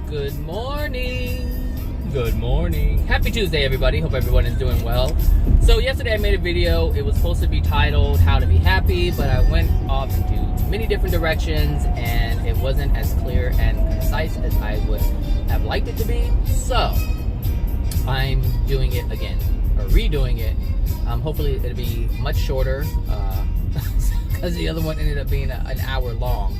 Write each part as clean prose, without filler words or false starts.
Good morning. Good morning. Happy Tuesday, everybody. Hope everyone is doing well. So yesterday I made a video. It was supposed to be titled How to Be Happy, but I went off into many different directions and it wasn't as clear and concise as I would have liked it to be. So I'm doing it again, or redoing it. Hopefully it'll be much shorter because the other one ended up being an hour long.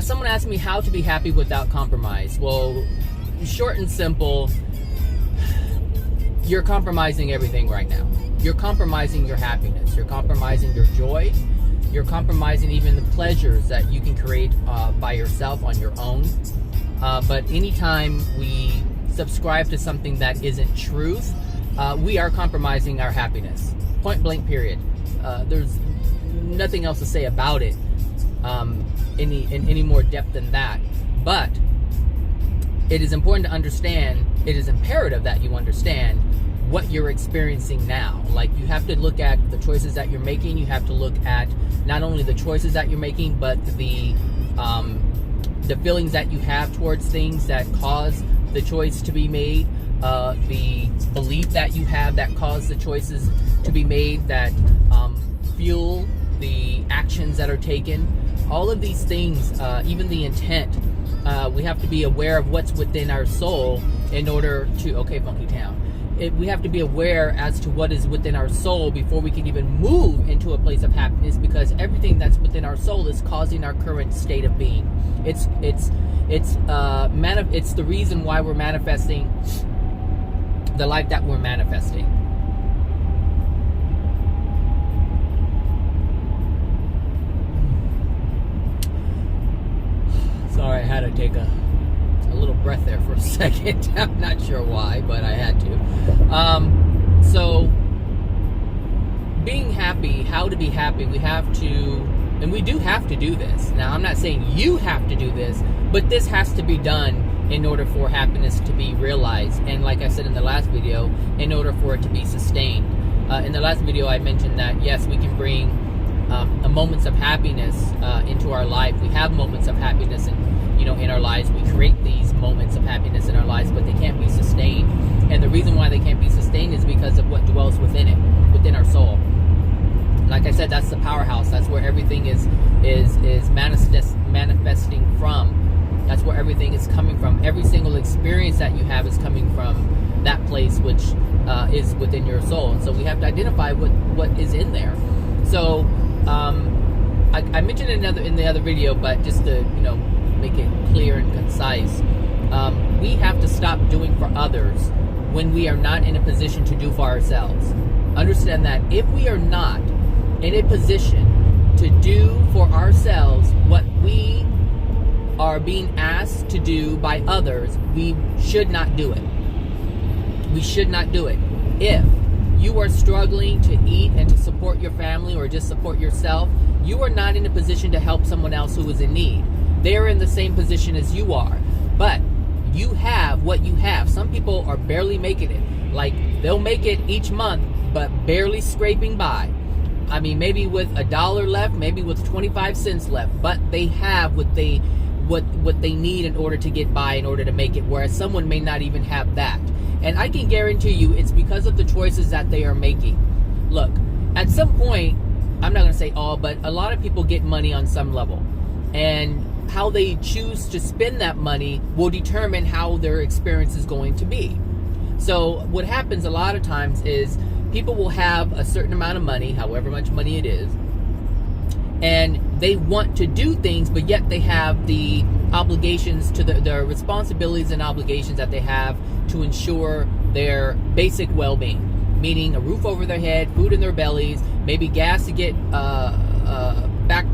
Someone asked me how to be happy without compromise. Well, short and simple, you're compromising everything right now. You're compromising your happiness. You're compromising your joy. You're compromising even the pleasures that you can create by yourself on your own. But anytime we subscribe to something that isn't truth, we are compromising our happiness. Point blank, period. There's nothing else to say about it in any more depth than that. But it is important to understand, it is imperative that you understand what you're experiencing now. Like, you have to look at the choices that you're making. You have to look at not only the choices that you're making, but the feelings that you have towards things that cause the choice to be made, the belief that you have that cause the choices to be made, that fuel the actions that are taken. All of these things, even the intent, we have to be aware of what's within our soul in order to, okay, Funky Town. We have to be aware as to what is within our soul before we can even move into a place of happiness, because everything that's within our soul is causing our current state of being. It's the reason why we're manifesting the life that we're manifesting. Sorry, I had to take a little breath there for a second. I'm not sure why, but I had to. So being happy, how to be happy, we have to, and we do have to do this. Now, I'm not saying you have to do this, but this has to be done in order for happiness to be realized. And like I said in the last video, in order for it to be sustained. In the last video, I mentioned that, yes, we can bring moments of happiness into our life. We have moments of happiness in our lives. We create these moments of happiness in our lives, but they can't be sustained. And the reason why they can't be sustained is because of what dwells within it, within our soul. Like I said, that's the powerhouse. That's where everything is manifesting from. That's where everything is coming from. Every single experience that you have is coming from that place, which is within your soul. And so we have to identify what is in there. So I mentioned it in the other video, but just to make it clear and concise, we have to stop doing for others when we are not in a position to do for ourselves. Understand that if we are not in a position to do for ourselves what we are being asked to do by others, we should not do it. We should not do it. If you are struggling to eat and to support your family or just support yourself, you are not in a position to help someone else who is in need. They're in the same position as you are, but you have what you have. Some people are barely making it. Like, they'll make it each month, but barely scraping by. I mean, maybe with $1 left, maybe with 25 cents left, but they have what they need in order to get by, in order to make it, whereas someone may not even have that. And I can guarantee you it's because of the choices that they are making. Look, at some point, I'm not going to say all, but a lot of people get money on some level. And how they choose to spend that money will determine how their experience is going to be. So what happens a lot of times is people will have a certain amount of money, however much money it is, and they want to do things, but yet they have the obligations to the responsibilities and obligations that they have to ensure their basic well-being, meaning a roof over their head, food in their bellies, maybe gas to get back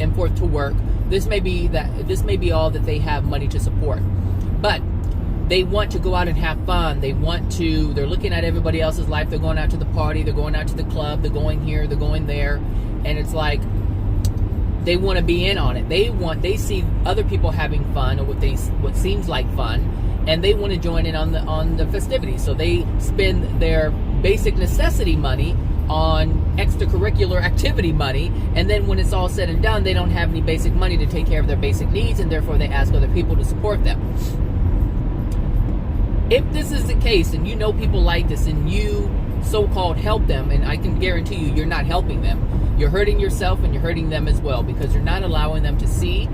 and forth to work. This may be all that they have money to support. But they want to go out and have fun. They're looking at everybody else's life. They're going out to the party, they're going out to the club, they're going here, they're going there. And it's like, they want to be in on it. They see other people having fun, or what seems like fun, and they want to join in on the festivities. So they spend their basic necessity money on extracurricular activity money, and then when it's all said and done, they don't have any basic money to take care of their basic needs, and therefore they ask other people to support them. If this is the case, and you know people like this, and you so-called help them, and I can guarantee you, you're not helping them. You're hurting yourself, and you're hurting them as well, because you're not allowing them to see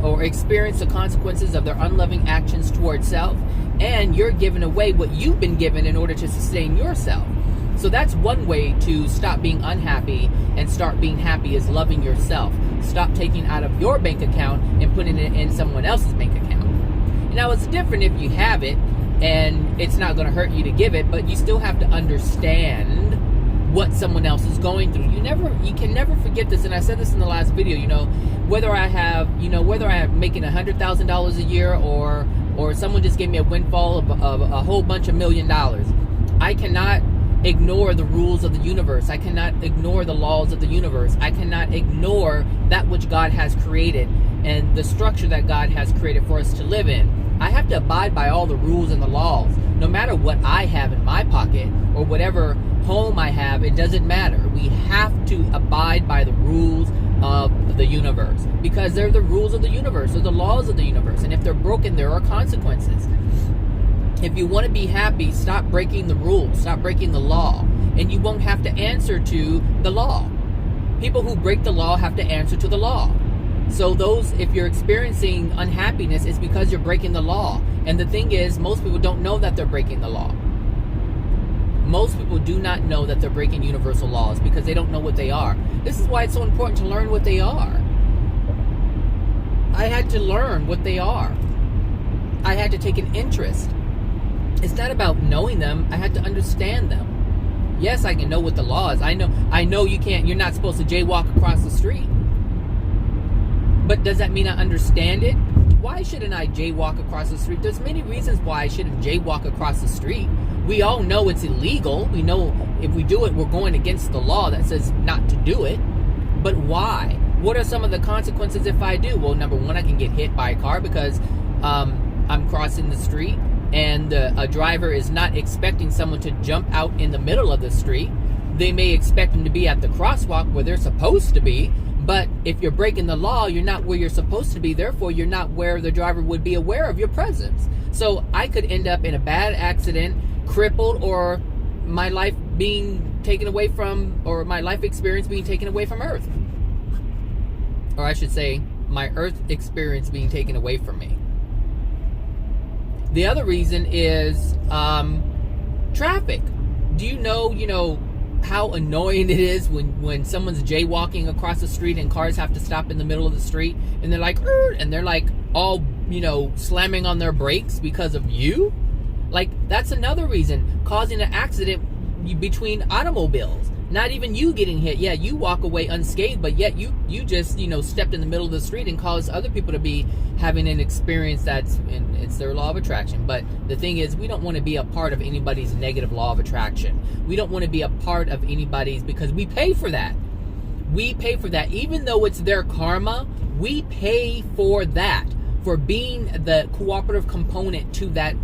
or experience the consequences of their unloving actions towards self, and you're giving away what you've been given in order to sustain yourself. So that's one way to stop being unhappy and start being happy, is loving yourself. Stop taking out of your bank account and putting it in someone else's bank account. Now, it's different if you have it and it's not going to hurt you to give it, but you still have to understand what someone else is going through. You can never forget this, and I said this in the last video, whether I have making $100,000 a year or someone just gave me a windfall of a whole bunch of $1 million. I cannot ignore the rules of the universe. I cannot ignore the laws of the universe. I cannot ignore that which God has created and the structure that God has created for us to live in. I have to abide by all the rules and the laws. No matter what I have in my pocket or whatever home I have, it doesn't matter. We have to abide by the rules of the universe, because they're the rules of the universe, they're the laws of the universe, and if they're broken, there are consequences. If you want to be happy, stop breaking the rules, stop breaking the law, and you won't have to answer to the law. People who break the law have to answer to the law. So if you're experiencing unhappiness, it's because you're breaking the law. And the thing is, most people don't know that they're breaking the law. Most people do not know that they're breaking universal laws because they don't know what they are. This is why it's so important to learn what they are. I had to learn what they are. I had to take an interest. It's not about knowing them. I had to understand them. Yes, I can know what the law is. I know you're not supposed to jaywalk across the street. But does that mean I understand it? Why shouldn't I jaywalk across the street? There's many reasons why I shouldn't jaywalk across the street. We all know it's illegal. We know if we do it, we're going against the law that says not to do it. But why? What are some of the consequences if I do? Well, number one, I can get hit by a car because I'm crossing the street, and a driver is not expecting someone to jump out in the middle of the street. They may expect them to be at the crosswalk where they're supposed to be, but if you're breaking the law, you're not where you're supposed to be. Therefore, you're not where the driver would be aware of your presence. So I could end up in a bad accident, crippled, or my life being taken away from, or my life experience being taken away from Earth. Or I should say, my Earth experience being taken away from me. The other reason is traffic. Do you know how annoying it is when someone's jaywalking across the street and cars have to stop in the middle of the street and they're like, and they're like all, slamming on their brakes because of you? Like, that's another reason, causing an accident between automobiles. Not even you getting hit. Yeah, you walk away unscathed, but yet you just, stepped in the middle of the street and caused other people to be having an experience it's their law of attraction. But the thing is, we don't want to be a part of anybody's negative law of attraction. We don't want to be a part of anybody's, because we pay for that. We pay for that. Even though it's their karma, we pay for that, for being the cooperative component to that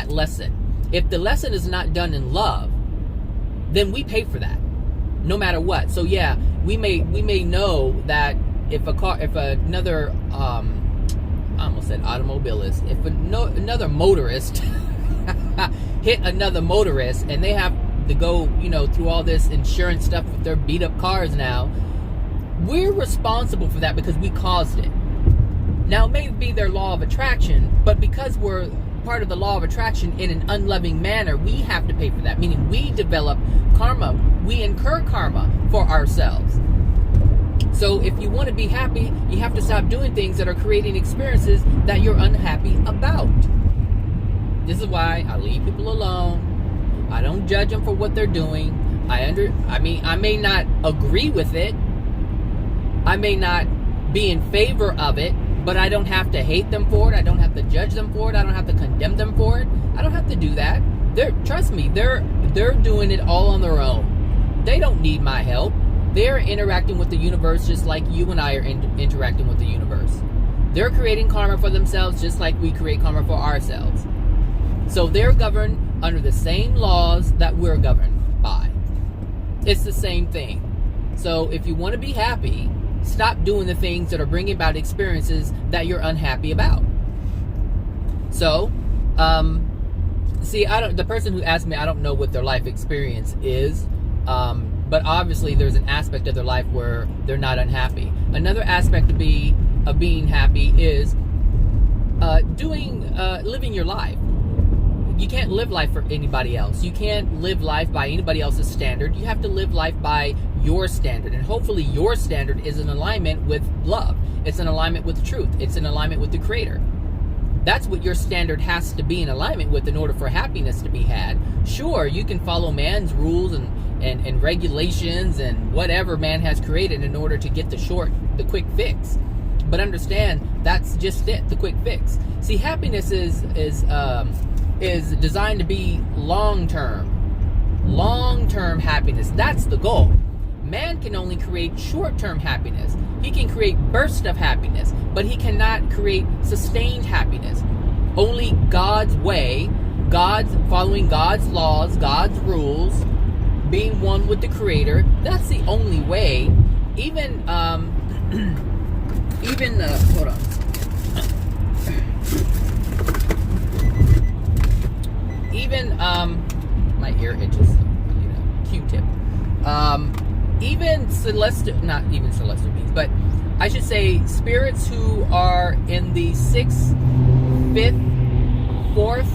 lesson. If the lesson is not done in love, then we pay for that, no matter what. So yeah, we may know that if another I almost said automobilist, if another motorist hit another motorist and they have to go through all this insurance stuff with their beat up cars, now we're responsible for that because we caused it. Now, it may be their law of attraction, but because we're part of the law of attraction in an unloving manner, we have to pay for that. Meaning we develop karma. We incur karma for ourselves. So if you want to be happy, you have to stop doing things that are creating experiences that you're unhappy about. This is why I leave people alone. I don't judge them for what they're doing. I may not agree with it. I may not be in favor of it, but I don't have to hate them for it. I don't have to judge them for it. I don't have to condemn them for it. I don't have to do that. Trust me, they're doing it all on their own. They don't need my help. They're interacting with the universe just like you and I are interacting with the universe. They're creating karma for themselves just like we create karma for ourselves. So they're governed under the same laws that we're governed by. It's the same thing. So if you want to be happy, stop doing the things that are bringing about experiences that you're unhappy about. So, see, the person who asked me, I don't know what their life experience is, but obviously there's an aspect of their life where they're not unhappy. Another aspect of being happy is living your life. You can't live life for anybody else. You can't live life by anybody else's standard. You have to live life by your standard. And hopefully your standard is in alignment with love. It's in alignment with truth. It's in alignment with the Creator. That's what your standard has to be in alignment with in order for happiness to be had. Sure, you can follow man's rules and regulations and whatever man has created in order to get the quick fix. But understand, that's just it, the quick fix. See, happiness is designed to be long-term happiness. That's the goal. Man can only create short-term happiness. He can create bursts of happiness, but he cannot create sustained happiness. Only God's way, following God's laws, God's rules, being one with the Creator, that's the only way. Even hold on. Even my ear itches. I need a Q-tip. Even not even celestial beings, but I should say spirits who are in the 6th, 5th, 4th,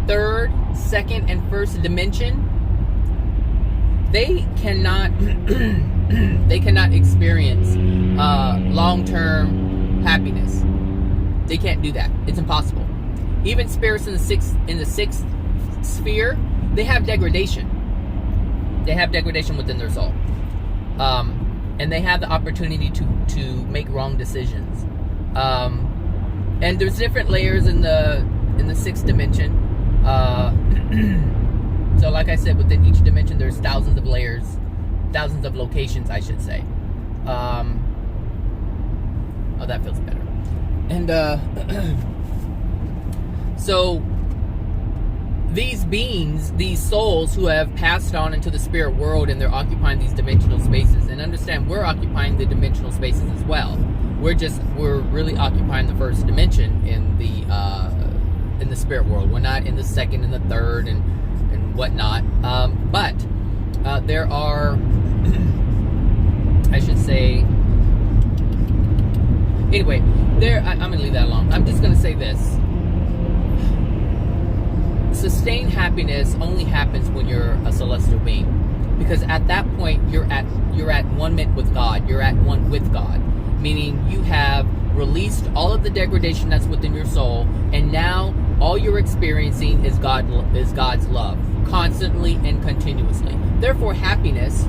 3rd, 2nd, and 1st dimension, they cannot experience long-term happiness. They can't do that. It's impossible. Even spirits in the 6th sphere, they have degradation. They have degradation within their soul, and they have the opportunity to make wrong decisions. And there's different layers in the 6th dimension. So, like I said, within each dimension, there's thousands of layers, thousands of locations, I should say. Oh, that feels better. And so these beings, these souls who have passed on into the spirit world, and they're occupying these dimensional spaces. And understand, we're occupying the dimensional spaces as well. We're really occupying the 1st dimension in the spirit world. We're not in the 2nd and the 3rd and whatnot. But there are, I should say. Anyway, I'm going to leave that alone. I'm just going to say this. Sustained happiness only happens when you're a celestial being, because at that point you're at one with God. You're at one with God, meaning you have released all of the degradation that's within your soul, and now all you're experiencing is God's love, constantly and continuously. Therefore, happiness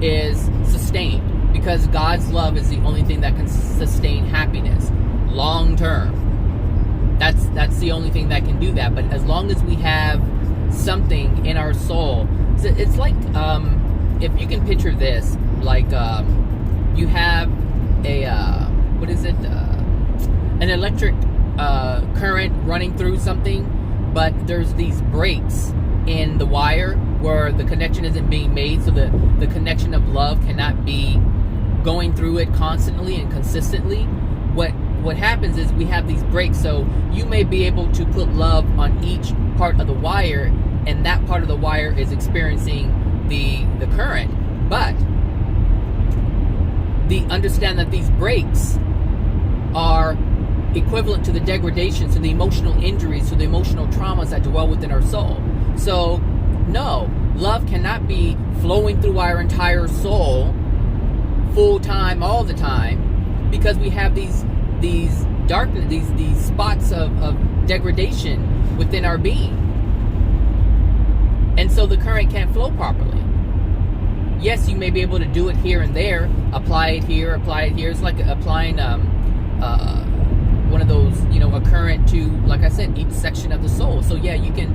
is sustained because God's love is the only thing that can sustain happiness long term. That's the only thing that can do that. But as long as we have something in our soul, it's like, if you can picture this, like you have an electric current running through something, but there's these breaks in the wire where the connection isn't being made, so the connection of love cannot be going through it constantly and consistently. What happens is we have these breaks, so you may be able to put love on each part of the wire, and that part of the wire is experiencing the current, but understand that these breaks are equivalent to the degradation, to the emotional injuries, to the emotional traumas that dwell within our soul. So no, love cannot be flowing through our entire soul full time all the time, because we have these darkness, these spots of degradation within our being, and so the current can't flow properly. Yes, you may be able to do it here and there, apply it here. It's like applying one of those, a current to, like I said, each section of the soul. So yeah, you can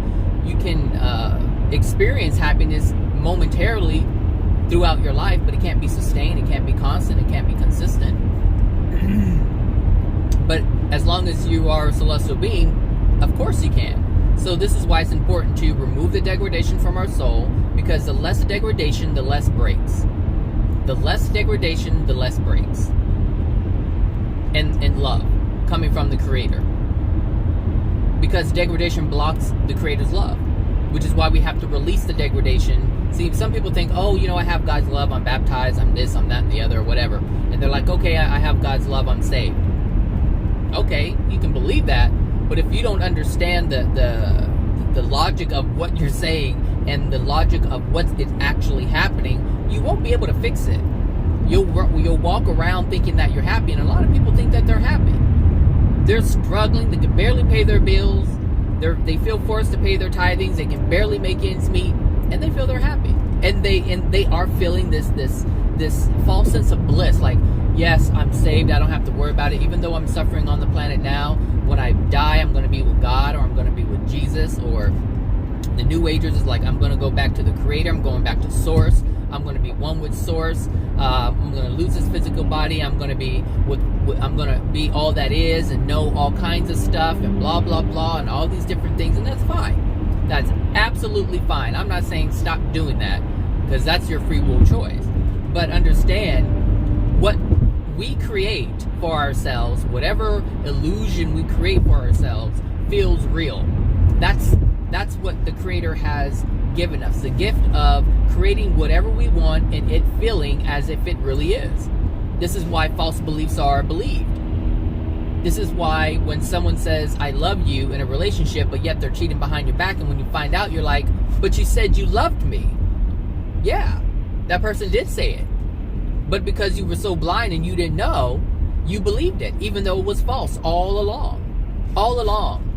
experience happiness momentarily throughout your life, but it can't be sustained, it can't be constant, it can't be consistent. But as long as you are a celestial being, of course you can. So this is why it's important to remove the degradation from our soul, Because the less degradation, the less breaks. The less degradation, the less breaks. And love coming from the Creator. Because degradation blocks the Creator's love, which is why we have to release the degradation. See, some people think, oh, you know, I have God's love, I'm baptized, I'm this, I'm that, and the other, or whatever. And they're like, okay, I have God's love, I'm saved. Okay, you can believe that, but if you don't understand the logic of what you're saying and the logic of what is actually happening, you won't be able to fix it. You'll walk around thinking that you're happy, and a lot of people think that they're happy. They're struggling, they can barely pay their bills, they feel forced to pay their tithings, they can barely make ends meet, and they feel they're happy. And they are feeling this false sense of bliss, like, yes, I'm saved, I don't have to worry about it, even though I'm suffering on the planet now. When I die, I'm going to be with God, or I'm going to be with Jesus, or the New Agers is like, I'm going to go back to the Creator, I'm going back to Source, I'm going to be one with Source, I'm going to lose this physical body, I'm going to be I'm going to be all that is, and know all kinds of stuff, and blah, blah, blah, and all these different things, and that's fine. That's absolutely fine. I'm not saying stop doing that, because that's your free will choice. But understand, what we create for ourselves, whatever illusion we create for ourselves, feels real. That's what the Creator has given us, the gift of creating whatever we want and it feeling as if it really is. This is why false beliefs are believed. This is why when someone says, I love you in a relationship, but yet they're cheating behind your back, and when you find out, you're like, but you said you loved me. Yeah, that person did say it. But because you were so blind and you didn't know, you believed it, even though it was false all along. All along.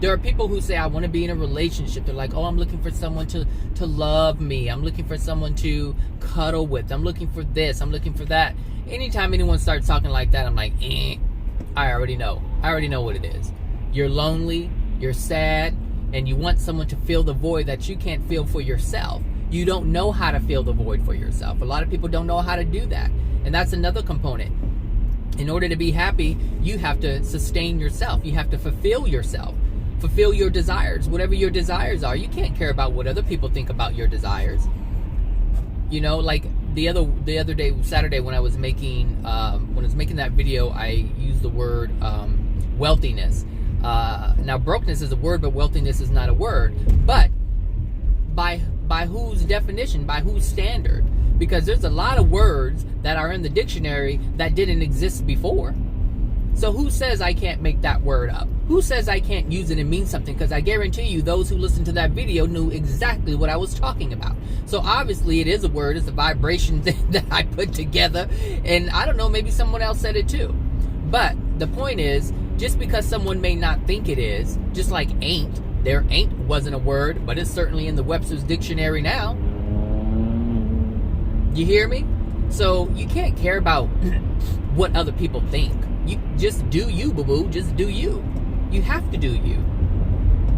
There are people who say, I want to be in a relationship. They're like, oh, I'm looking for someone to love me. I'm looking for someone to cuddle with. I'm looking for this. I'm looking for that. Anytime anyone starts talking like that, I'm like, I already know. I already know what it is. You're lonely, you're sad, and you want someone to fill the void that you can't fill for yourself. You don't know how to fill the void for yourself. A lot of people don't know how to do that. And that's another component. In order to be happy, you have to sustain yourself. You have to fulfill yourself. Fulfill your desires, whatever your desires are. You can't care about what other people think about your desires. You know, like the other day, Saturday, when I was making that video, I used the word wealthiness. Now, brokenness is a word, but wealthiness is not a word. But by whose definition? By whose standard? Because there's a lot of words that are in the dictionary that didn't exist before. So who says I can't make that word up? Who says I can't use it and mean something? Because I guarantee you those who listened to that video knew exactly what I was talking about. So obviously it is a word. It's a vibration that I put together. And I don't know, maybe someone else said it too. But the point is, just because someone may not think it is, just like ain't, there ain't wasn't a word, but it's certainly in the Webster's dictionary now. You hear me? So you can't care about what other people think. You just do you, boo-boo. Just do you. You have to do you.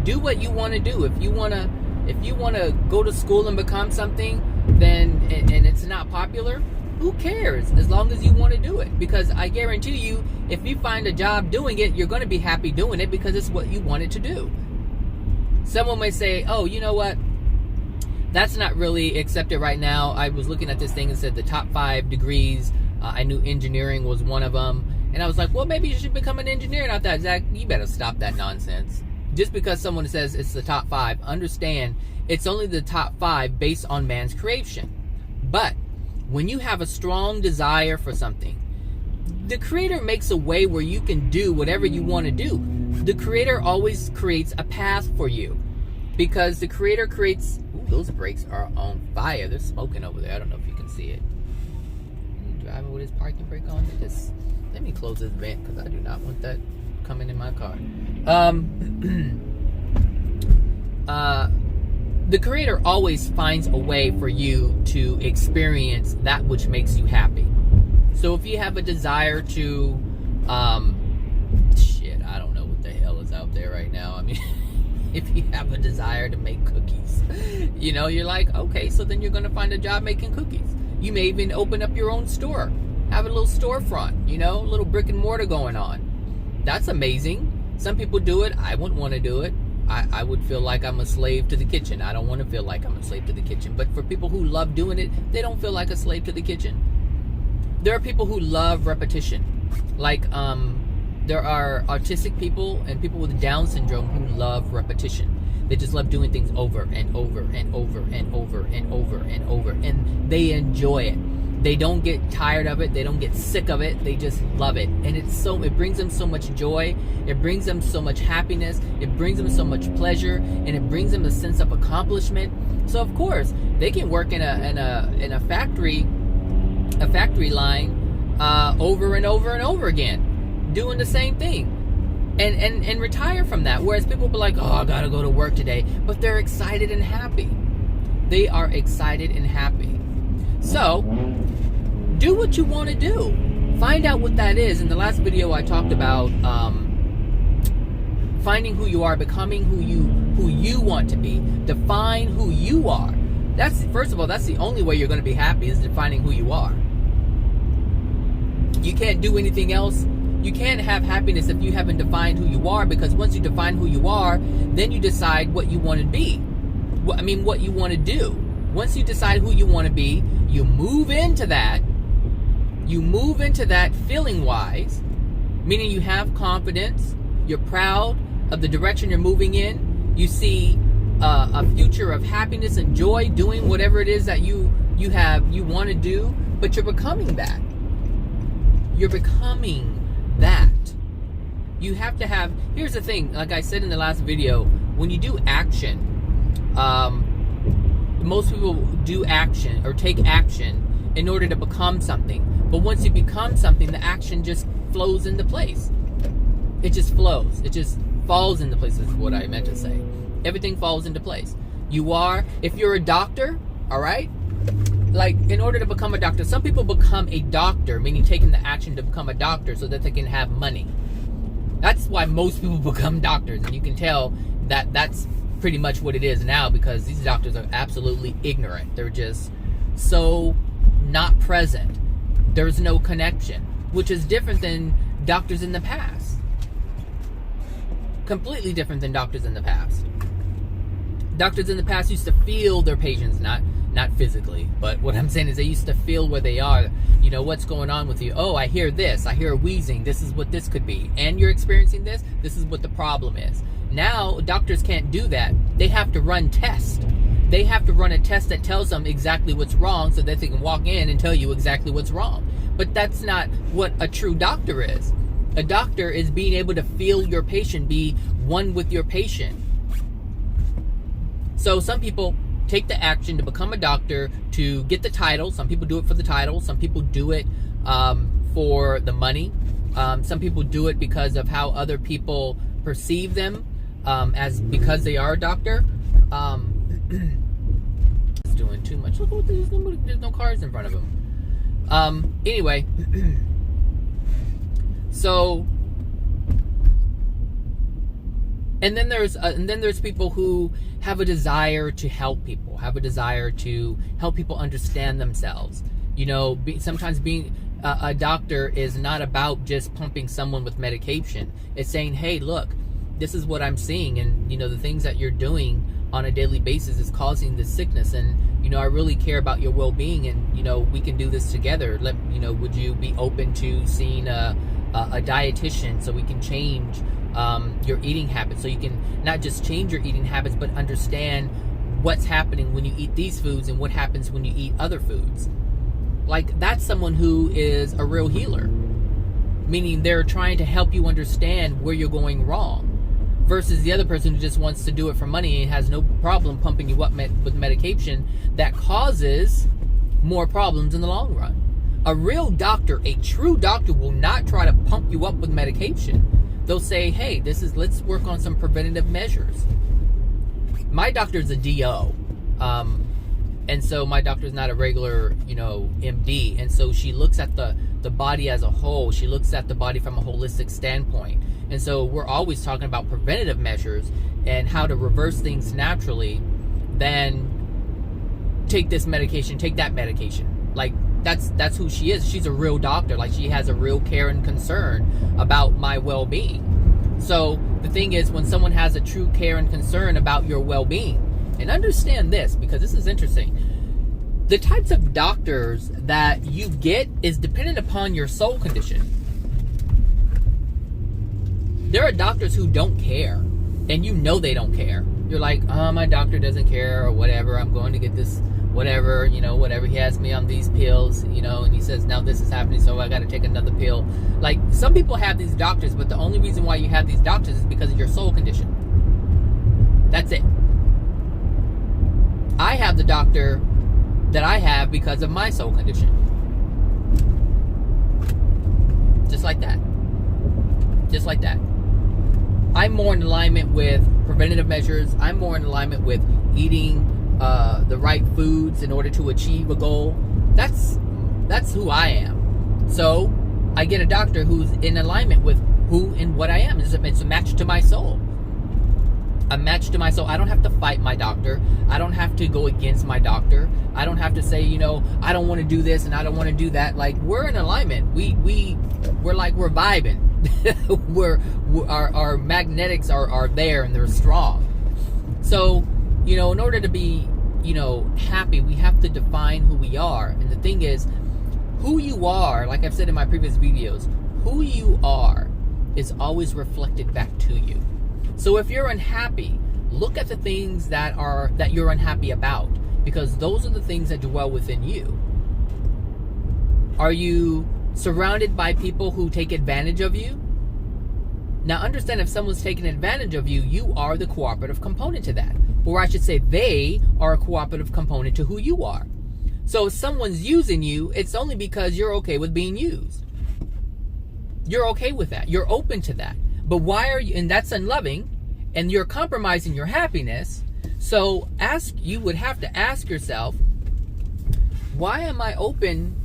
Do what you want to do. If you wanna go to school and become something, then and it's not popular, who cares? As long as you want to do it. Because I guarantee you, if you find a job doing it, you're going to be happy doing it because it's what you wanted to do. Someone may say, oh, you know what? That's not really accepted right now. I was looking at this thing and said the top 5 degrees. I knew engineering was one of them. And I was like, well, maybe you should become an engineer. And I thought, Zach, you better stop that nonsense. Just because someone says it's the top 5, understand it's only the top 5 based on man's creation. But when you have a strong desire for something, the Creator makes a way where you can do whatever you want to do. The Creator always creates a path for you. Because the Creator creates... Ooh, those brakes are on fire. They're smoking over there. I don't know if you can see it. Driving with his parking brake on. Just let me close this vent because I do not want that coming in my car. The Creator always finds a way for you to experience that which makes you happy. So if you have a desire to, I don't know what the hell is out there right now. I mean, if you have a desire to make cookies, you know, you're like, okay, so then you're going to find a job making cookies. You may even open up your own store, have a little storefront, you know, a little brick and mortar going on. That's amazing. Some people do it. I wouldn't want to do it. I would feel like I'm a slave to the kitchen. I don't want to feel like I'm a slave to the kitchen. But for people who love doing it, they don't feel like a slave to the kitchen. There are people who love repetition. Like, there are autistic people and people with Down syndrome who love repetition. They just love doing things over and over and over and over and over and over. And they enjoy it. They don't get tired of it. They don't get sick of it. They just love it. And it brings them so much joy. It brings them so much happiness. It brings them so much pleasure. And it brings them a sense of accomplishment. So of course, they can work in a factory line over and over and over again, doing the same thing. And retire from that. Whereas people be like, oh, I gotta go to work today. But they're excited and happy. They are excited and happy. So, do what you want to do. Find out what that is. In the last video, I talked about finding who you are, becoming who you want to be. Define who you are. First of all, that's the only way you're going to be happy, is defining who you are. You can't do anything else. You can't have happiness if you haven't defined who you are, because once you define who you are, then you decide what you want to be. What you want to do. Once you decide who you want to be, you move into that. You move into that feeling-wise, meaning you have confidence. You're proud of the direction you're moving in. You see a future of happiness and joy doing whatever it is that you want to do, but you're becoming that. You're becoming that. You have to have, here's the thing, like I said in the last video, when you do action, most people do action or take action in order to become something. But once you become something, the action just flows into place. It just flows. It just falls into place, is what I meant to say. Everything falls into place. If you're a doctor, all right? Like, in order to become a doctor, some people become a doctor, meaning taking the action to become a doctor so that they can have money. That's why most people become doctors. And you can tell that that's pretty much what it is now, because these doctors are absolutely ignorant. They're just so not present. There's no connection, which is different than doctors in the past. Completely different than doctors in the past. Doctors in the past used to feel their patients, not physically, but what I'm saying is they used to feel where they are. You know, what's going on with you? Oh, I hear this. I hear wheezing. This is what this could be. And you're experiencing this. This is what the problem is. Now, doctors can't do that. They have to run tests. They have to run a test that tells them exactly what's wrong so that they can walk in and tell you exactly what's wrong. But that's not what a true doctor is. A doctor is being able to feel your patient, be one with your patient. So some people take the action to become a doctor to get the title. Some people do it for the title. Some people do it for the money. Some people do it because of how other people perceive them because they are a doctor. It's doing too much. Look what there's no cars in front of them. Anyway, so and then there's people who have a desire to help people, have a desire to help people understand themselves. You know, sometimes being a doctor is not about just pumping someone with medication. It's saying, hey, look, this is what I'm seeing, and you know, the things that you're doing on a daily basis is causing this sickness, and you know, I really care about your well-being, and you know, we can do this together. Would you be open to seeing a dietitian so we can change your eating habits, so you can not just change your eating habits, but understand what's happening when you eat these foods and what happens when you eat other foods. Like, that's someone who is a real healer, meaning they're trying to help you understand where you're going wrong, versus the other person who just wants to do it for money and has no problem pumping you up with medication that causes more problems in the long run. A real doctor, a true doctor, will not try to pump you up with medication. They'll say, hey, let's work on some preventative measures. My doctor's a DO. And so my doctor's not a regular, MD. And so she looks at the body as a whole. She looks at the body from a holistic standpoint. And so we're always talking about preventative measures and how to reverse things naturally, than take this medication, take that medication. Like, that's who she is. She's a real doctor. Like, she has a real care and concern about my well-being. So the thing is, when someone has a true care and concern about your well-being, and understand this, because this is interesting, the types of doctors that you get is dependent upon your soul condition. There are doctors who don't care, and you know they don't care. You're like, oh, my doctor doesn't care, or whatever, I'm going to get this, whatever, whatever, he has me on these pills, and he says, now this is happening, so I got to take another pill. Like, some people have these doctors, but the only reason why you have these doctors is because of your soul condition. That's it. I have the doctor that I have because of my soul condition. Just like that. Just like that. I'm more in alignment with preventative measures. I'm more in alignment with eating the right foods in order to achieve a goal. That's who I am. So I get a doctor who's in alignment with who and what I am. It's a match to my soul. A match to my soul. I don't have to fight my doctor. I don't have to go against my doctor. I don't have to say, I don't want to do this and I don't want to do that. Like, we're in alignment. We're like, we're vibing. Our magnetics are there and they're strong. So, in order to be, happy, we have to define who we are. And the thing is, who you are, like I've said in my previous videos, who you are is always reflected back to you. So if you're unhappy, look at the things that you're unhappy about, because those are the things that dwell within you. Are you surrounded by people who take advantage of you? Now understand, if someone's taking advantage of you, you are the cooperative component to that. Or I should say, they are a cooperative component to who you are. So if someone's using you, it's only because you're okay with being used. You're okay with that. You're open to that. But why are you, and that's unloving, and you're compromising your happiness. So you would have to ask yourself, why am I open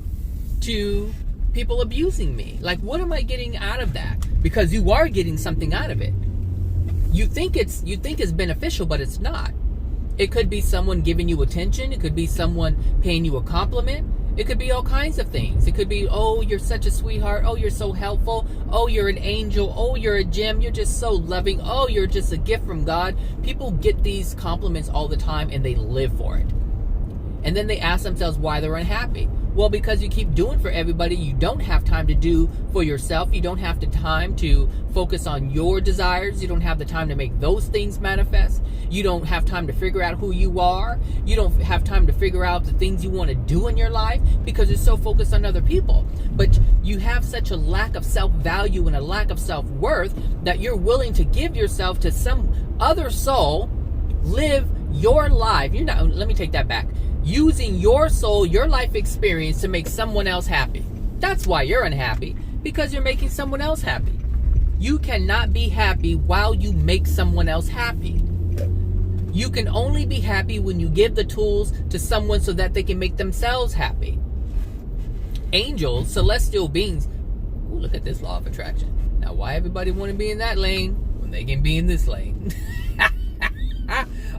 to people abusing me? Like, what am I getting out of that? Because you are getting something out of it. You think it's beneficial, but it's not. It could be someone giving you attention. It could be someone paying you a compliment. It could be all kinds of things. It could be, oh, you're such a sweetheart. Oh, you're so helpful. Oh, you're an angel. Oh, you're a gem. You're just so loving. Oh, you're just a gift from God. People get these compliments all the time and they live for it. And then they ask themselves why they're unhappy. Well, because you keep doing for everybody, you don't have time to do for yourself. You don't have the time to focus on your desires. You don't have the time to make those things manifest. You don't have time to figure out who you are. You don't have time to figure out the things you want to do in your life because you're so focused on other people. But you have such a lack of self-value and a lack of self-worth that you're willing to give yourself to some other soul, live your life. Let me take that back. Using your soul, your life experience to make someone else happy. That's why you're unhappy, because you're making someone else happy. You cannot be happy while you make someone else happy. You can only be happy when you give the tools to someone so that they can make themselves happy. Angels, celestial beings. Ooh, look at this law of attraction. Now, why everybody want to be in that lane when they can be in this lane?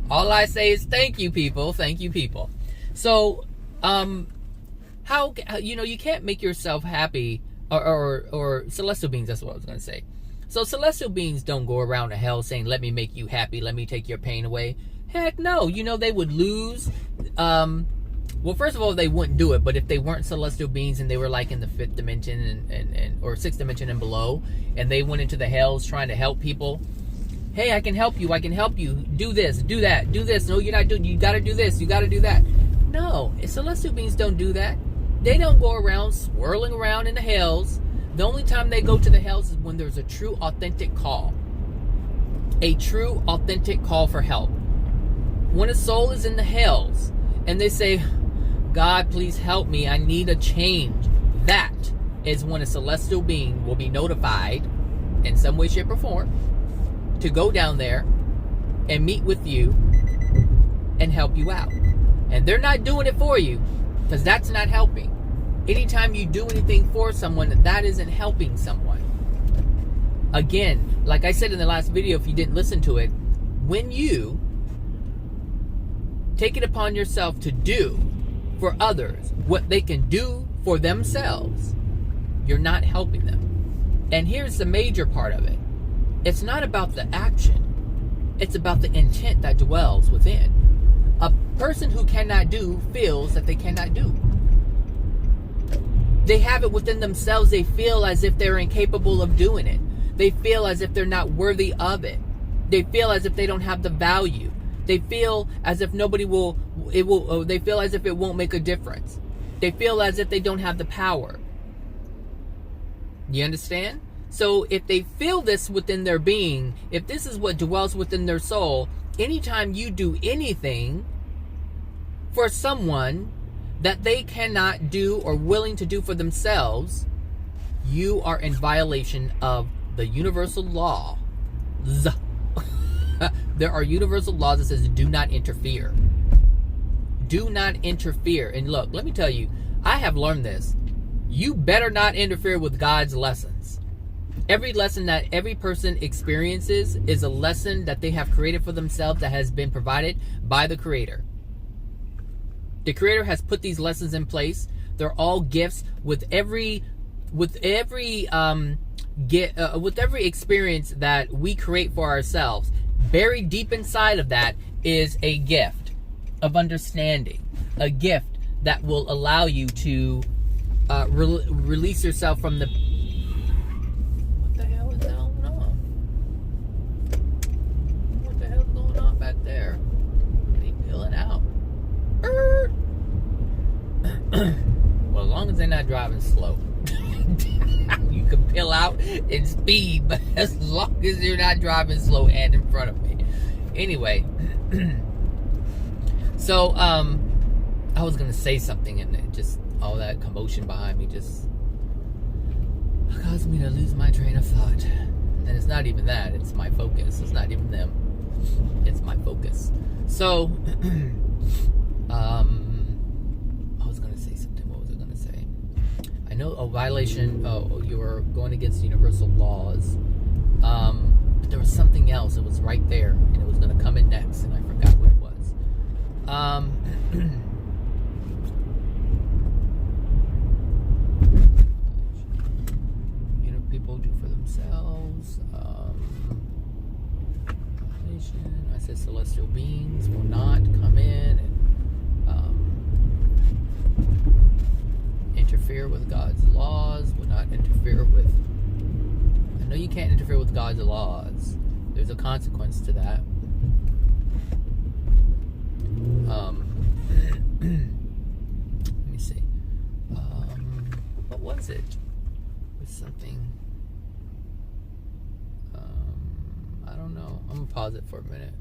All I say is thank you, people. Thank you, people. So, how you can't make yourself happy, or celestial beings, that's what I was going to say. So celestial beings don't go around to hell saying, let me make you happy, let me take your pain away. Heck no. They would lose. Well, first of all, they wouldn't do it, but if they weren't celestial beings and they were like in the 5th dimension or 6th dimension and below, and they went into the hells trying to help people, hey, I can help you, do this, do that, do this, no, you're not doing, you got to do this, you got to do that. No, celestial beings don't do that. They don't go around swirling around in the hells. The only time they go to the hells is when there's a true, authentic call. A true, authentic call for help. When a soul is in the hells and they say, God, please help me, I need a change. That is when a celestial being will be notified in some way, shape, or form to go down there and meet with you and help you out. And they're not doing it for you, because that's not helping. Anytime you do anything for someone, that isn't helping someone. Again, like I said in the last video, if you didn't listen to it, when you take it upon yourself to do for others what they can do for themselves, you're not helping them. And here's the major part of it. It's not about the action. It's about the intent that dwells within. A person who cannot do feels that they cannot do. They have it within themselves. They feel as if they're incapable of doing it. They feel as if they're not worthy of it. They feel as if they don't have the value. They feel as if they feel as if it won't make a difference. They feel as if they don't have the power. You understand? So if they feel this within their being, if this is what dwells within their soul, anytime you do anything for someone that they cannot do or willing to do for themselves, you are in violation of the universal law. There are universal laws that says do not interfere. Do not interfere. And look, let me tell you, I have learned this. You better not interfere with God's lessons. Every lesson that every person experiences is a lesson that they have created for themselves, that has been provided by the Creator. The Creator has put these lessons in place. They're all gifts. With every experience that we create for ourselves, buried deep inside of that is a gift of understanding, a gift that will allow you to release yourself from the... What the hell is going on? What the hell is going on back there? Are they peeling out? Well, as long as they're not driving slow. You can peel out in speed, but as long as you're not driving slow and in front of me. Anyway, so I was gonna say something, and it just all that commotion behind me just caused me to lose my train of thought. And it's not even that, it's my focus. It's not even them, it's my focus. So I was gonna say something. What was I gonna say? I know a violation. Oh, you were going against universal laws. But there was something else. It was right there, and it was going to come in next, and I forgot what it was. People do for themselves. I said celestial beings will not come in and interfere with God's laws, will not interfere with... I know you can't interfere with God's laws. There's a consequence to that. Let me see. What was it? It was something... I don't know. I'm gonna pause it for a minute.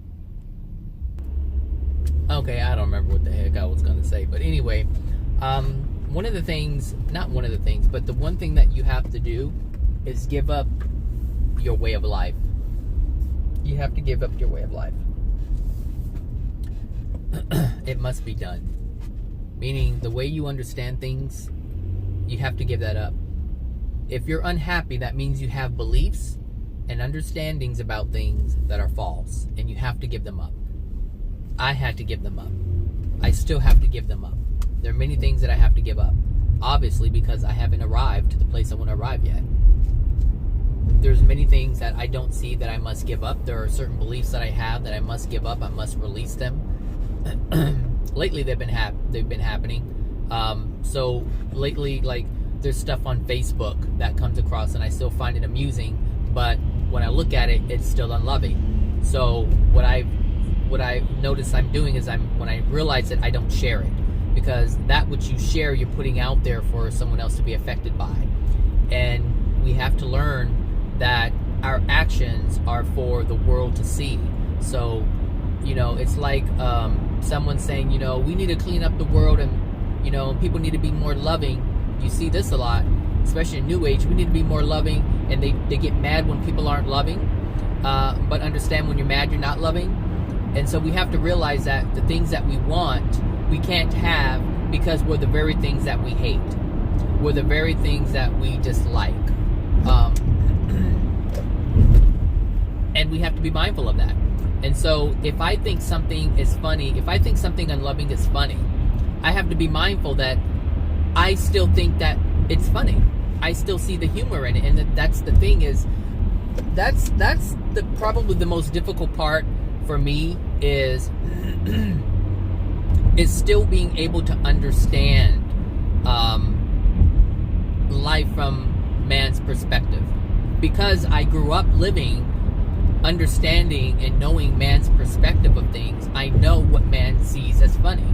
Okay, I don't remember what the heck I was gonna say. But anyway, one of the things, not one of the things, but the one thing that you have to do is give up your way of life. You have to give up your way of life. It must be done. Meaning, the way you understand things, you have to give that up. If you're unhappy, that means you have beliefs and understandings about things that are false, and you have to give them up. I had to give them up. I still have to give them up. There are many things that I have to give up, obviously, because I haven't arrived to the place I want to arrive yet. There's many things that I don't see that I must give up. There are certain beliefs that I have that I must give up. I must release them. Lately, they've been happening. So lately, like, there's stuff on Facebook that comes across, and I still find it amusing. But when I look at it, it's still unloving. So what I notice I'm doing is when I realize it, I don't share it, because that which you share, you're putting out there for someone else to be affected by. And we have to learn that our actions are for the world to see. So, it's like someone saying, we need to clean up the world, and people need to be more loving. You see this a lot, especially in New Age. We need to be more loving, and they get mad when people aren't loving, but understand when you're mad, you're not loving. And so we have to realize that the things that we want, we can't have, because we're the very things that we hate. We're the very things that we dislike. And we have to be mindful of that. And so if I think something is funny, if I think something unloving is funny, I have to be mindful that I still think that it's funny. I still see the humor in it. And that's the thing, is that's the probably the most difficult part for me is is still being able to understand life from man's perspective, because I grew up living, understanding and knowing man's perspective of things. I know what man sees as funny,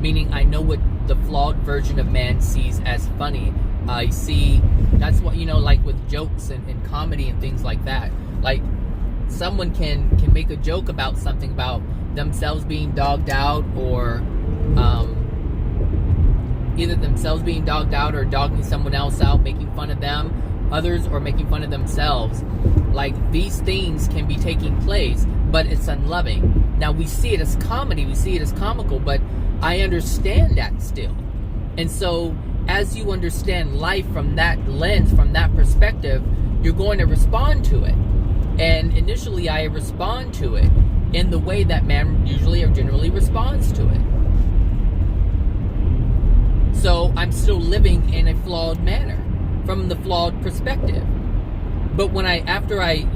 meaning I know what the flawed version of man sees as funny. I see, that's what, like with jokes and comedy and things like that, like someone can make a joke about something, about themselves being dogged out, or either themselves being dogged out or dogging someone else out, making fun of them, others, or making fun of themselves. Like, these things can be taking place, but it's unloving. Now, we see it as comedy, we see it as comical, but I understand that still. And so, as you understand life from that lens, from that perspective, you're going to respond to it. And initially, I respond to it in the way that man usually or generally responds to it. So I'm still living in a flawed manner, from the flawed perspective. But when after I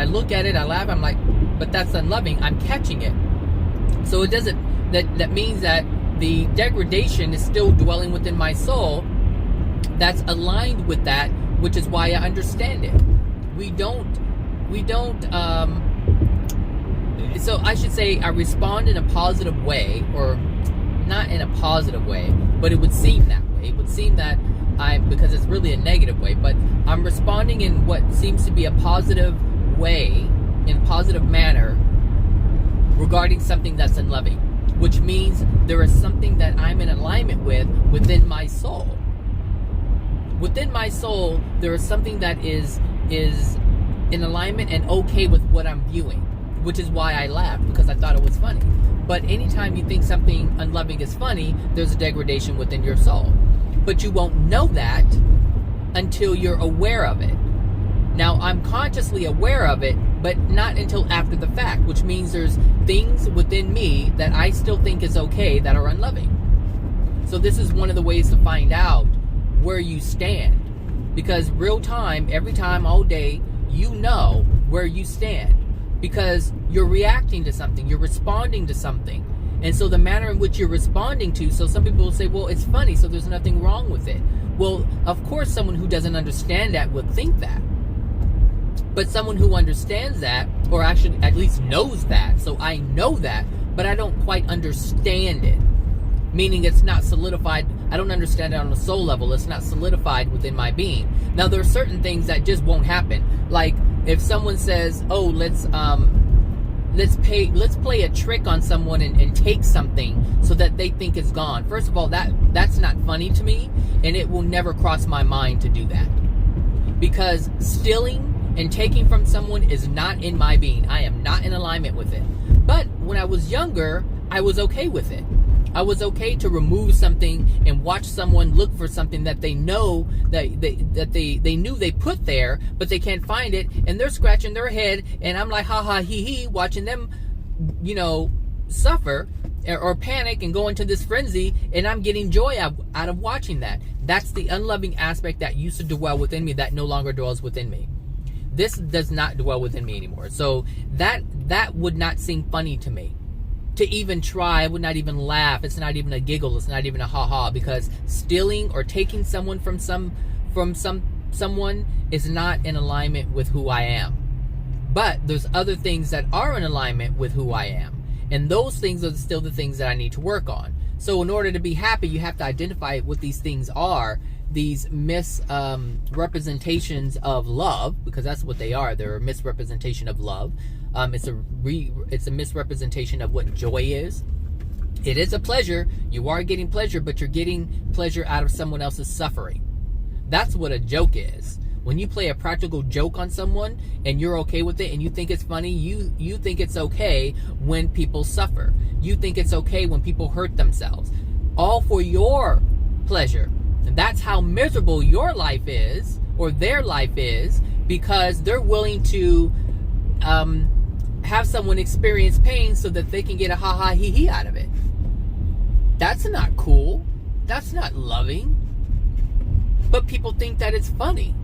look at it, I laugh, I'm like, but that's unloving. I'm catching it. So it doesn't, that means that the degradation is still dwelling within my soul. That's aligned with that, which is why I understand it. So I should say I respond in a positive way, or not in a positive way, but it would seem that way. It would seem that because it's really a negative way, but I'm responding in what seems to be a positive way, in a positive manner, regarding something that's unloving, which means there is something that I'm in alignment with within my soul. Within my soul, there is something that is in alignment and okay with what I'm viewing, which is why I laughed, because I thought it was funny. But anytime you think something unloving is funny, there's a degradation within your soul. But you won't know that until you're aware of it. Now, I'm consciously aware of it, but not until after the fact, which means there's things within me that I still think is okay that are unloving. So this is one of the ways to find out where you stand. Because real time, every time, all day, you know where you stand. Because you're reacting to something, you're responding to something. And so the manner in which you're responding to, so some people will say, well, it's funny, so there's nothing wrong with it. Well, of course, someone who doesn't understand that would think that. But someone who understands that, or actually at least knows that, so I know that, but I don't quite understand it. Meaning it's not solidified, I don't understand it on a soul level, it's not solidified within my being. Now, there are certain things that just won't happen. Like, if someone says, oh, let's play a trick on someone and take something so that they think it's gone. First of all, that's not funny to me, and it will never cross my mind to do that. Because stealing and taking from someone is not in my being. I am not in alignment with it. But when I was younger, I was okay with it. I was okay to remove something and watch someone look for something that they know that they knew they put there, but they can't find it, and they're scratching their head, and I'm like, ha ha hee hee, watching them, suffer or panic and go into this frenzy, and I'm getting joy out of watching that. That's the unloving aspect that used to dwell within me that no longer dwells within me. This does not dwell within me anymore. So that would not seem funny to me. To even try, I would not even laugh. It's not even a giggle. It's not even a ha-ha, because stealing or taking someone from someone is not in alignment with who I am. But there's other things that are in alignment with who I am, and those things are still the things that I need to work on. So in order to be happy, you have to identify what these things are, these misrepresentations of love, because that's what they are. They're a misrepresentation of love. It's a misrepresentation of what joy is. It is a pleasure. You are getting pleasure, but you're getting pleasure out of someone else's suffering. That's what a joke is. When you play a practical joke on someone and you're okay with it and you think it's funny, you think it's okay when people suffer. You think it's okay when people hurt themselves. All for your pleasure. And that's how miserable your life is, or their life is, because they're willing to have someone experience pain so that they can get a ha-ha hee-hee out of it. That's not cool. That's not loving. But people think that it's funny.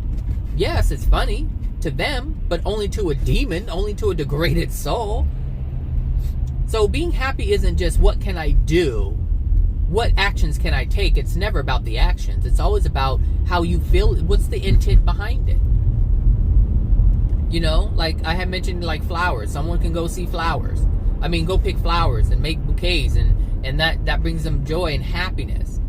Yes, it's funny to them, but only to a demon, only to a degraded soul. So being happy isn't just what can I do, what actions can I take. It's never about the actions. It's always about how you feel. What's the intent behind it? You know, like I had mentioned, like flowers. Someone can go see flowers. I mean, go pick flowers and make bouquets, and that brings them joy and happiness.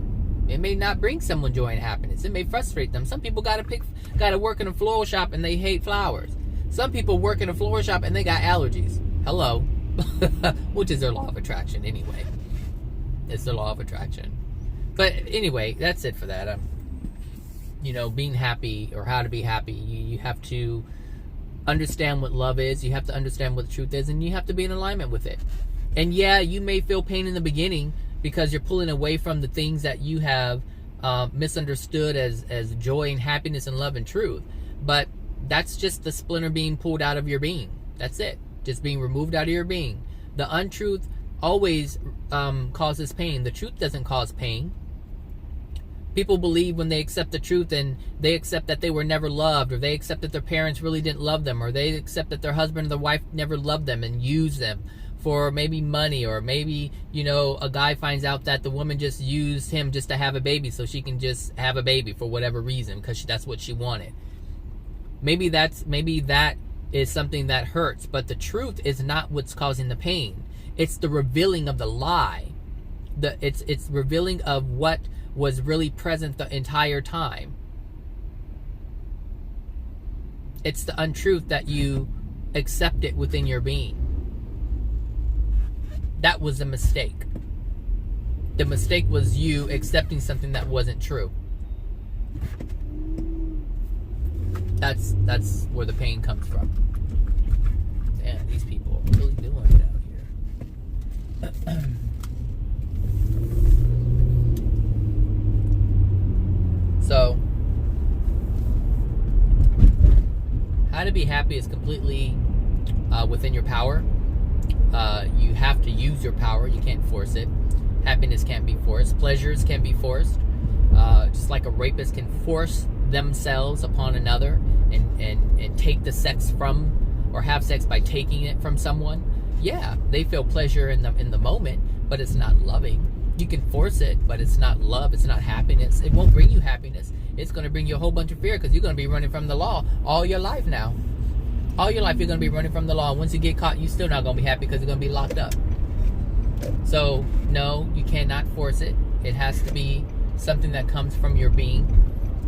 It may not bring someone joy and happiness. It may frustrate them. Some people gotta work in a floral shop and they hate flowers. Some people work in a floral shop and they got allergies. Hello. Which is their law of attraction anyway. It's the law of attraction. But anyway, that's it for that. You know, being happy or how to be happy, you have to understand what love is. You have to understand what the truth is, and you have to be in alignment with it. And yeah, you may feel pain in the beginning because you're pulling away from the things that you have misunderstood as joy and happiness and love and truth. But that's just the splinter being pulled out of your being. That's it. Just being removed out of your being. The untruth always causes pain. The truth doesn't cause pain. People believe when they accept the truth and they accept that they were never loved, or they accept that their parents really didn't love them, or they accept that their husband or their wife never loved them and used them for maybe money, or maybe, you know, a guy finds out that the woman just used him just to have a baby so she can just have a baby for whatever reason because that's what she wanted. Maybe that is something that hurts, but the truth is not what's causing the pain. It's the revealing of the lie. It's revealing of what was really present the entire time. It's the untruth that you accept it within your being. That was a mistake. The mistake was you accepting something that wasn't true. That's where the pain comes from. Damn, these people are really doing it out here. So, how to be happy is completely within your power. You have to use your power. You can't force it. Happiness can't be forced. Pleasures can be forced. Just like a rapist can force themselves upon another and take the sex from, or have sex by taking it from someone. Yeah, they feel pleasure in the moment, but it's not loving. You can force it, but it's not love. It's not happiness. It won't bring you happiness. It's going to bring you a whole bunch of fear because you're going to be running from the law all your life now. All your life you're going to be running from the law. Once you get caught, you're still not going to be happy because you're going to be locked up. So, no, you cannot force it. It has to be something that comes from your being.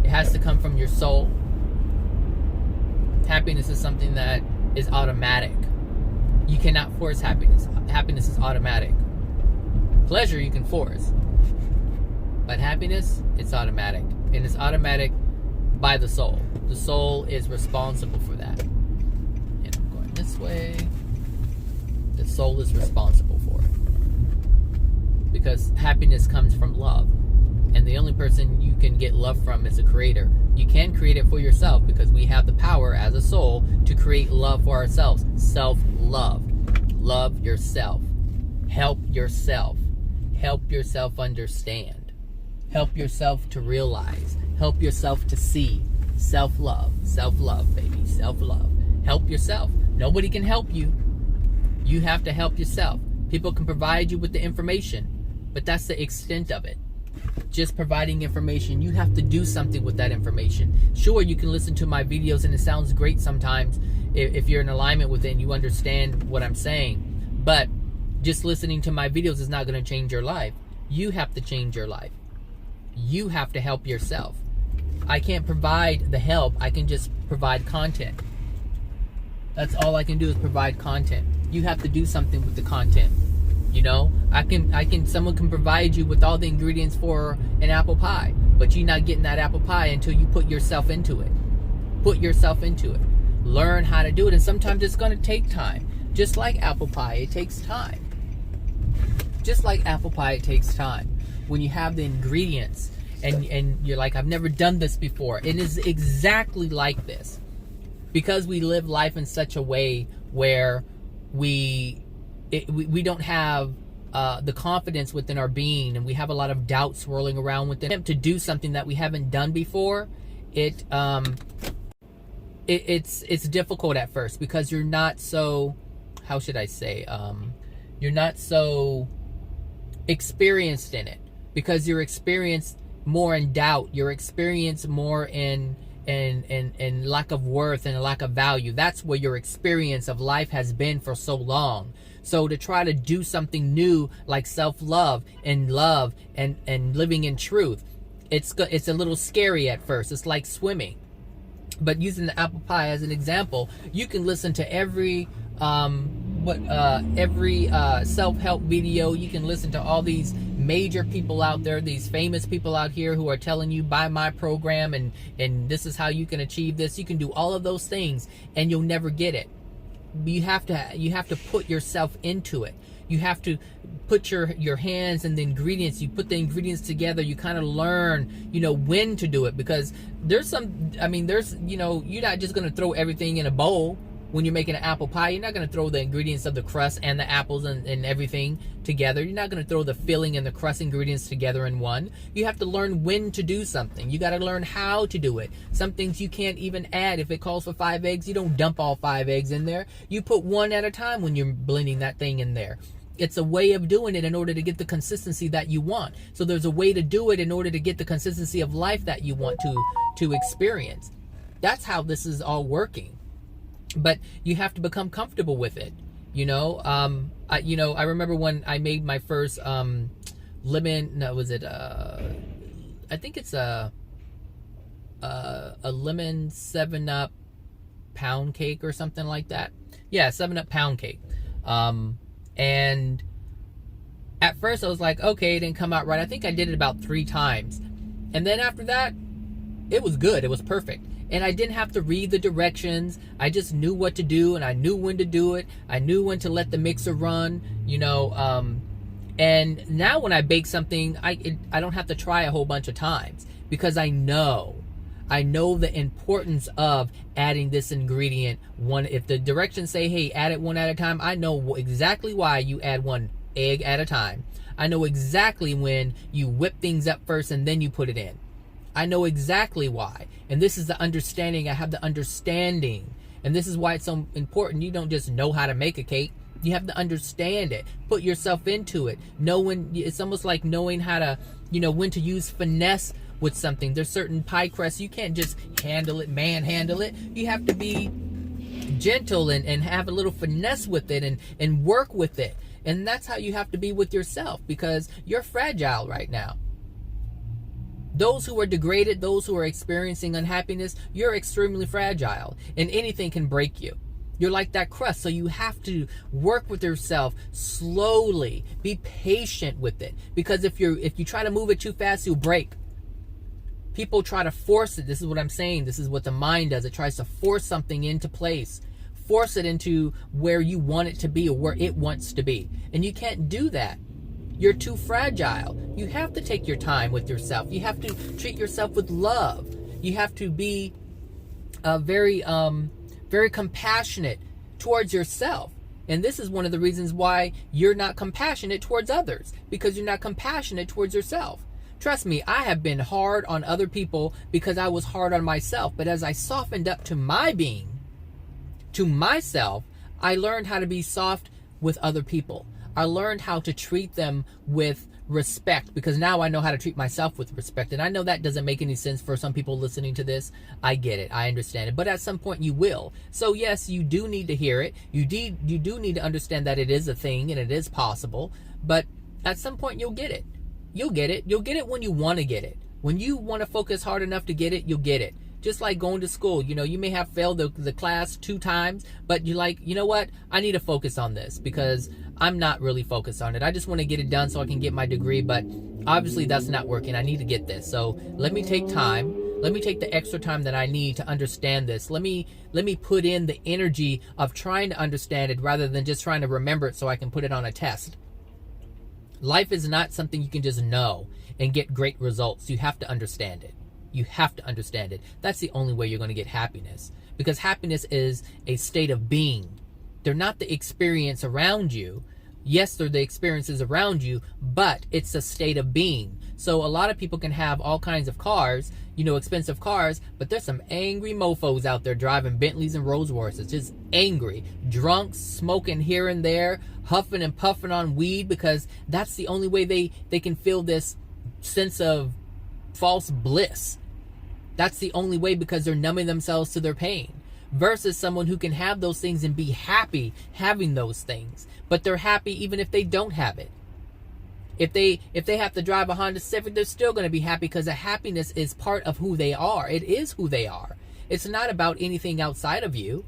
It has to come from your soul. Happiness is something that is automatic. You cannot force happiness. Happiness is automatic. Pleasure you can force. But happiness, it's automatic. And it's automatic by the soul. The soul is responsible for that. And I'm going this way. The soul is responsible for it. Because happiness comes from love. And the only person you can get love from is the creator. You can create it for yourself because we have the power as a soul to create love for ourselves. Self-love. Love yourself. Help yourself. Help yourself understand. Help yourself to realize. Help yourself to see. Self-love. Self-love, baby. Self-love. Help yourself. Nobody can help you. You have to help yourself. People can provide you with the information, but that's the extent of it. Just providing information. You have to do something with that information. Sure, you can listen to my videos and it sounds great sometimes if you're in alignment with it and you understand what I'm saying. But just listening to my videos is not going to change your life. You have to change your life. You have to help yourself. I can't provide the help. I can just provide content. That's all I can do is provide content. You have to do something with the content. You know, someone can provide you with all the ingredients for an apple pie, but you're not getting that apple pie until you put yourself into it. Put yourself into it. Learn how to do it, and sometimes it's going to take time. Just like apple pie, it takes time. Just like apple pie, it takes time. When you have the ingredients and you're like, I've never done this before. It is exactly like this. Because we live life in such a way where we don't have the confidence within our being, and we have a lot of doubt swirling around within to do something that we haven't done before. it's difficult at first because you're not so, how should I say, you're not so experienced in it, because you're experienced more in doubt, you're experienced more in lack of worth and lack of value. That's where your experience of life has been for so long. So to try to do something new like self-love and love and living in truth, it's a little scary at first. It's like swimming. But using the apple pie as an example, you can listen to every self-help video. You can listen to all these major people out there, these famous people out here who are telling you, buy my program and this is how you can achieve this. You can do all of those things and you'll never get it. You have to put yourself into it. You have to put your hands in the ingredients. You put the ingredients together. You kind of learn, when to do it, because there's you're not just going to throw everything in a bowl. When you're making an apple pie, you're not going to throw the ingredients of the crust and the apples and everything together. You're not going to throw the filling and the crust ingredients together in one. You have to learn when to do something. You got to learn how to do it. Some things you can't even add. If it calls for 5 eggs, you don't dump all 5 eggs in there. You put one at a time when you're blending that thing in there. It's a way of doing it in order to get the consistency that you want. So there's a way to do it in order to get the consistency of life that you want to experience. That's how this is all working. But you have to become comfortable with it. I remember when I made my first I think it's a lemon 7-Up pound cake or something like that. Yeah, 7-Up pound cake. And at first I was like, okay, it didn't come out right. I think I did it about 3 times. And then after that, it was good. It was perfect. And I didn't have to read the directions. I just knew what to do, and I knew when to do it. I knew when to let the mixer run, and now when I bake something, I don't have to try a whole bunch of times, because I know the importance of adding this ingredient. If the directions say, hey, add it one at a time, I know exactly why you add 1 egg at a time. I know exactly when you whip things up first and then you put it in. I know exactly why. And this is the understanding. I have the understanding. And this is why it's so important. You don't just know how to make a cake. You have to understand it. Put yourself into it. It's almost like knowing how to, when to use finesse with something. There's certain pie crusts. You can't just manhandle it. You have to be gentle and have a little finesse with it and work with it. And that's how you have to be with yourself, because you're fragile right now. Those who are degraded, those who are experiencing unhappiness, you're extremely fragile, and anything can break you. You're like that crust, so you have to work with yourself slowly. Be patient with it, because if you try to move it too fast, you'll break. People try to force it. This is what I'm saying. This is what the mind does. It tries to force something into place, force it into where you want it to be or where it wants to be, and you can't do that. You're too fragile. You have to take your time with yourself. You have to treat yourself with love. You have to be very compassionate towards yourself. And this is one of the reasons why you're not compassionate towards others, because you're not compassionate towards yourself. Trust me, I have been hard on other people because I was hard on myself. But as I softened up to my being, to myself, I learned how to be soft with other people. I learned how to treat them with respect, because now I know how to treat myself with respect. And I know that doesn't make any sense for some people listening to this. I get it. I understand it. But at some point you will. So yes, you do need to hear it. You do need to understand that it is a thing and it is possible. But at some point you'll get it. You'll get it. You'll get it when you want to get it. When you want to focus hard enough to get it, you'll get it. Just like going to school, you may have failed the class 2 times, but you're like, you know what? I need to focus on this because I'm not really focused on it. I just want to get it done so I can get my degree, but obviously that's not working. I need to get this. So let me take time. Let me take the extra time that I need to understand this. Let me put in the energy of trying to understand it rather than just trying to remember it so I can put it on a test. Life is not something you can just know and get great results. You have to understand it. You have to understand it. That's the only way you're going to get happiness, because happiness is a state of being. They're not the experience around you. Yes, they're the experiences around you, but it's a state of being. So a lot of people can have all kinds of cars, you know, expensive cars, but there's some angry mofos out there driving Bentleys and Rolls Royces, just angry, drunk, smoking here and there, huffing and puffing on weed, because that's the only way they can feel this sense of false bliss. That's the only way, because they're numbing themselves to their pain. Versus someone who can have those things and be happy having those things, but they're happy even if they don't have it. If they have to drive a Honda Civic, they're still going to be happy, because the happiness is part of who they are. It is who they are. It's not about anything outside of you.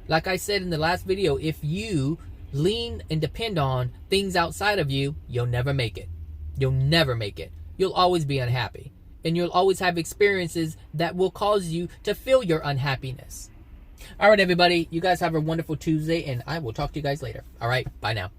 Like I said in the last video, if you lean and depend on things outside of you, you'll never make it. You'll never make it. You'll always be unhappy. And you'll always have experiences that will cause you to feel your unhappiness. All right, everybody. You guys have a wonderful Tuesday, and I will talk to you guys later. All right. Bye now.